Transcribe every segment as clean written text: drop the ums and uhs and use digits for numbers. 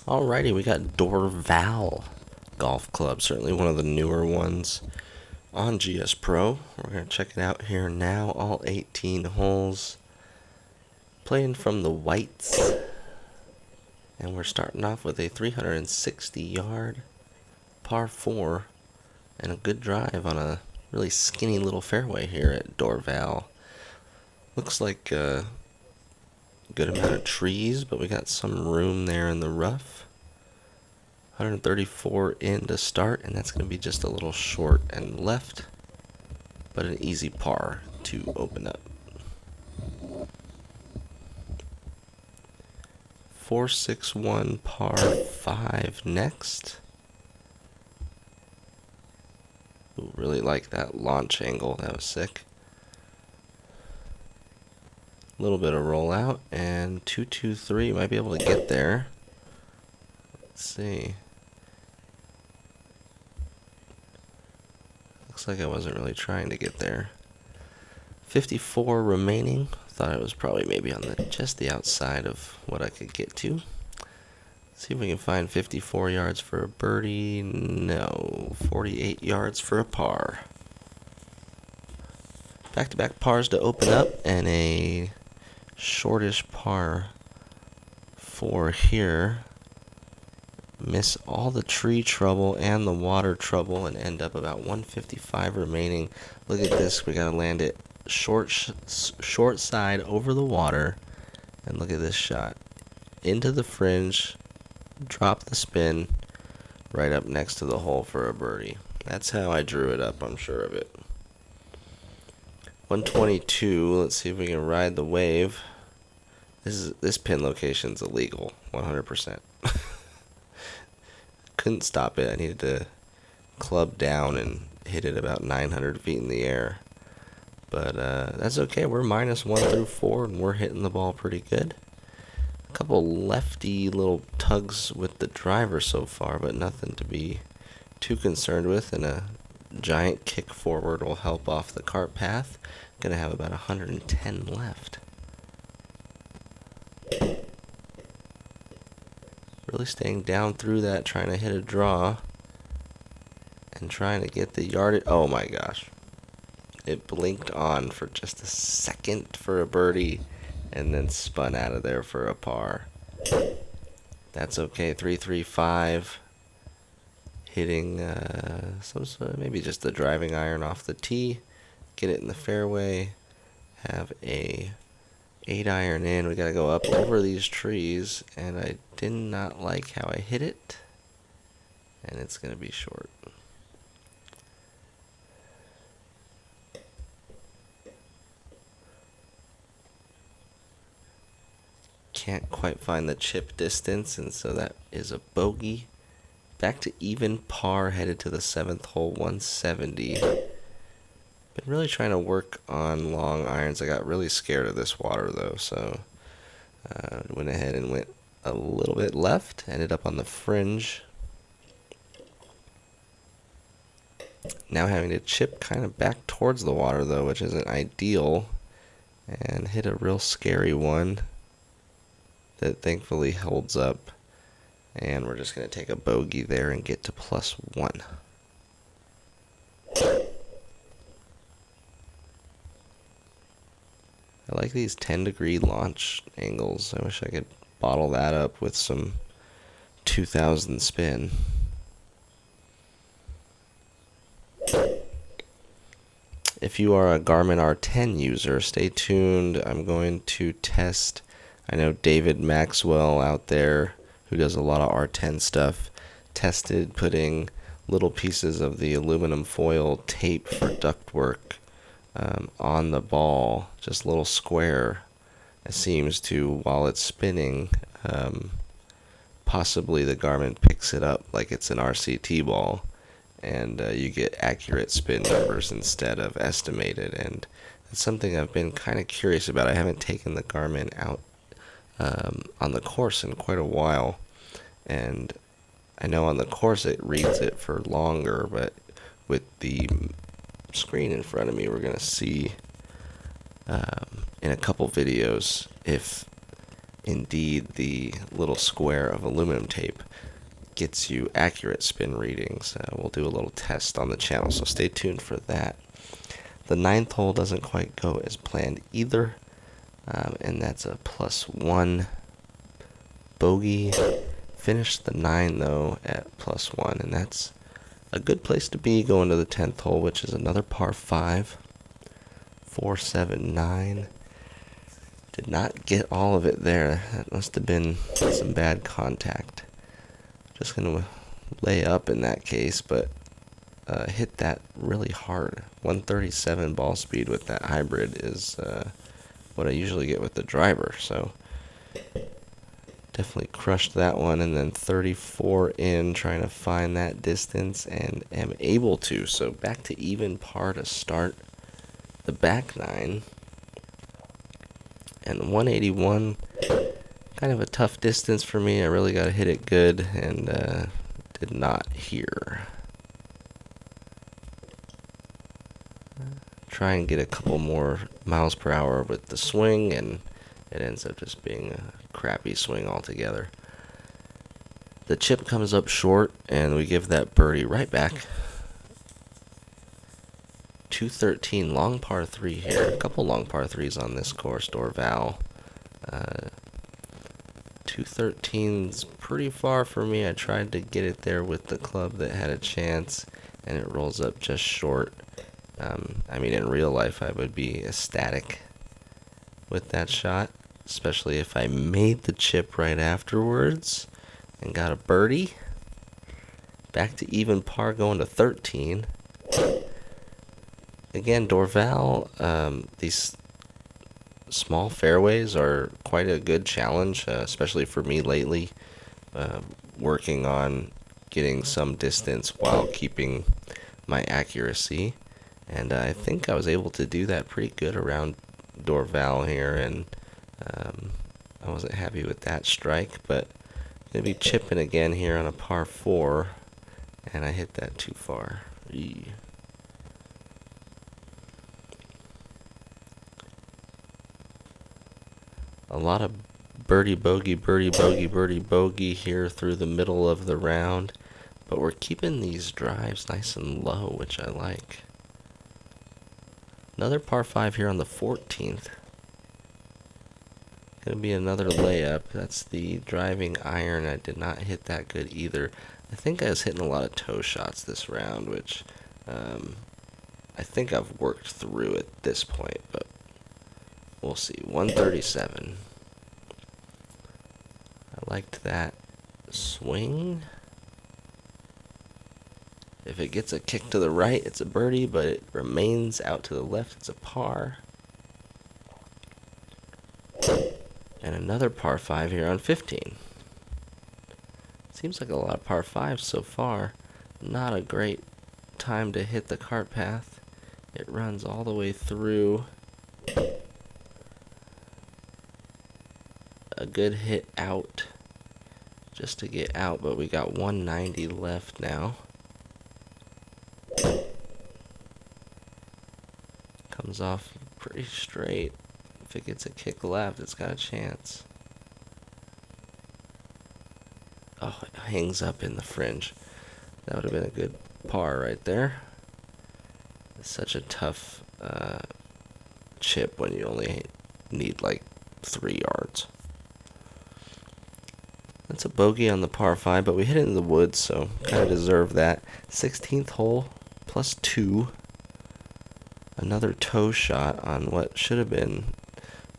Alrighty, we got Dorval golf club, certainly one of the newer ones on Gspro. We're going to check it out here now, all 18 holes. Playing from the whites. And we're starting off with a 360-yard par 4 and a good drive on a really skinny little fairway here at Dorval. Looks like a good amount of trees, but we got some room there in the rough. 134 in to start, and that's going to be just a little short and left, but an easy par to open up. 461 par 5 next. Ooh, really like that launch angle, that was sick. A little bit of rollout, and 223 might be able to get there. Let's see. Looks like I wasn't really trying to get there. 54 remaining. Thought it was probably maybe on just the outside of what I could get to. See if we can find 54 yards for a birdie. No, 48 yards for a par. Back-to-back pars to open up, and a shortish par 4 here. Miss all the tree trouble and the water trouble and end up about 155 remaining. Look at this, we gotta land it short side over the water, and look at this shot into the fringe, drop the spin right up next to the hole for a birdie. That's how I drew it up, I'm sure of it. 122. Let's see if we can ride the wave. This pin location's illegal 100%. Couldn't stop it. I needed to club down and hit it about 900 feet in the air. But that's okay. We're -1 through 4, and we're hitting the ball pretty good. A couple lefty little tugs with the driver so far, but nothing to be too concerned with. And a giant kick forward will help off the cart path. Gonna have about 110 left. Really staying down through that, trying to hit a draw and trying to get the yardage. Oh my gosh. It blinked on for just a second for a birdie and then spun out of there for a par. That's okay. 335. Hitting maybe just the driving iron off the tee. Get it in the fairway. Have a 8-iron in. We gotta go up over these trees, and I did not like how I hit it, and it's gonna be short. Can't quite find the chip distance, and so that is a bogey. Back to even par, headed to the 7th hole, 170. Been really trying to work on long irons. I got really scared of this water though, so went ahead and went a little bit left, ended up on the fringe. Now having to chip kind of back towards the water though, which isn't ideal, and hit a real scary one that thankfully holds up, and we're just going to take a bogey there and get to +1. I like these 10-degree launch angles. I wish I could bottle that up with some 2000 spin. If you are a Garmin R10 user, stay tuned. I'm going to test. I know David Maxwell out there, who does a lot of R10 stuff, tested putting little pieces of the aluminum foil tape for ductwork on the ball, just a little square. It seems to, while it's spinning, possibly the Garmin picks it up like it's an RCT ball, and you get accurate spin numbers instead of estimated. And that's something I've been kind of curious about. I haven't taken the Garmin out on the course in quite a while, and I know on the course it reads it for longer, but with the screen in front of me, we're going to see in a couple videos if indeed the little square of aluminum tape gets you accurate spin readings. We'll do a little test on the channel, so stay tuned for that. The 9th hole doesn't quite go as planned either, and that's a +1 bogey. Finished the 9 though at +1, and that's a good place to be going to the 10th hole, which is another par 5. 4, 7, 9. Did not get all of it there. That must have been some bad contact. Just gonna lay up in that case, but hit that really hard. 137 ball speed with that hybrid is what I usually get with the driver, so definitely crushed that one. And then 34 in, trying to find that distance, and am able to. So back to even par to start the back 9. And 181, kind of a tough distance for me. I really got to hit it good, and did not here. Try and get a couple more miles per hour with the swing, and it ends up just being a crappy swing altogether. The chip comes up short, and we give that birdie right back. 213, long par 3 here. A couple long par 3s on this course, Dorval. 213's pretty far for me. I tried to get it there with the club that had a chance, and it rolls up just short. I mean, in real life, I would be ecstatic with that shot, especially if I made the chip right afterwards and got a birdie. Back to even par, going to 13. Again, Dorval, these small fairways are quite a good challenge, especially for me lately, working on getting some distance while keeping my accuracy. And I think I was able to do that pretty good around Dorval here, and I wasn't happy with that strike, but going to be chipping again here on a par 4, and I hit that too far. Eee. A lot of birdie, bogey, birdie, bogey, birdie, bogey here through the middle of the round, but we're keeping these drives nice and low, which I like. Another par 5 here on the 14th. Gonna be another layup. That's the driving iron. I did not hit that good either. I think I was hitting a lot of toe shots this round, which I think I've worked through at this point, but we'll see. 137. I liked that swing. If it gets a kick to the right, it's a birdie, but it remains out to the left, it's a par. And another par 5 here on 15. Seems like a lot of par 5s so far. Not a great time to hit the cart path. It runs all the way through. A good hit out just to get out, but we got 190 left now. Comes off pretty straight. If it gets a kick left, it's got a chance. Oh, it hangs up in the fringe. That would have been a good par right there. It's such a tough chip when you only need like 3 yards. That's a bogey on the par 5, but we hit it in the woods, so kind of deserve that. 16th hole, +2. Another toe shot on what should have been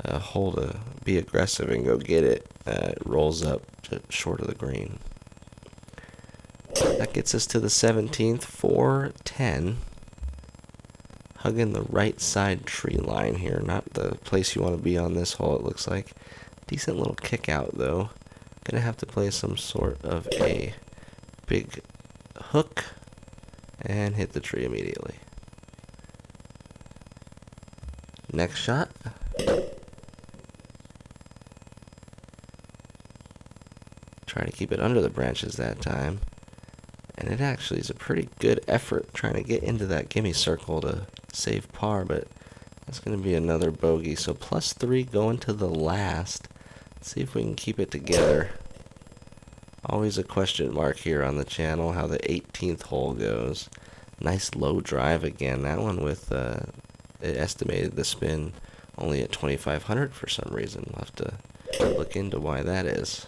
a hole to be aggressive and go get it. It rolls up to short of the green. That gets us to the 17th, 410. Hugging the right side tree line here. Not the place you want to be on this hole, it looks like. Decent little kick out, though. Gonna have to play some sort of a big hook and hit the tree immediately. Next shot. Try to keep it under the branches that time. And it actually is a pretty good effort trying to get into that gimme circle to save par, but that's going to be another bogey. So +3 going to the last. See if we can keep it together. Always a question mark here on the channel how the 18th hole goes. Nice low drive again. That one with it estimated the spin only at 2,500 for some reason. We'll have to look into why that is.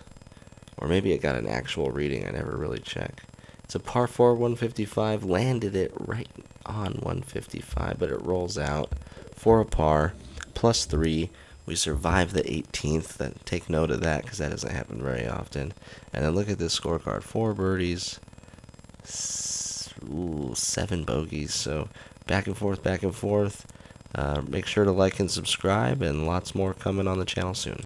Or maybe it got an actual reading. I never really check. It's a par 4 155. Landed it right on 155, but it rolls out for a par. +3. We survived the 18th. Take note of that because that doesn't happen very often. And then look at this scorecard. 4 birdies. 7 bogeys. So back and forth, back and forth. Make sure to like and subscribe, and lots more coming on the channel soon.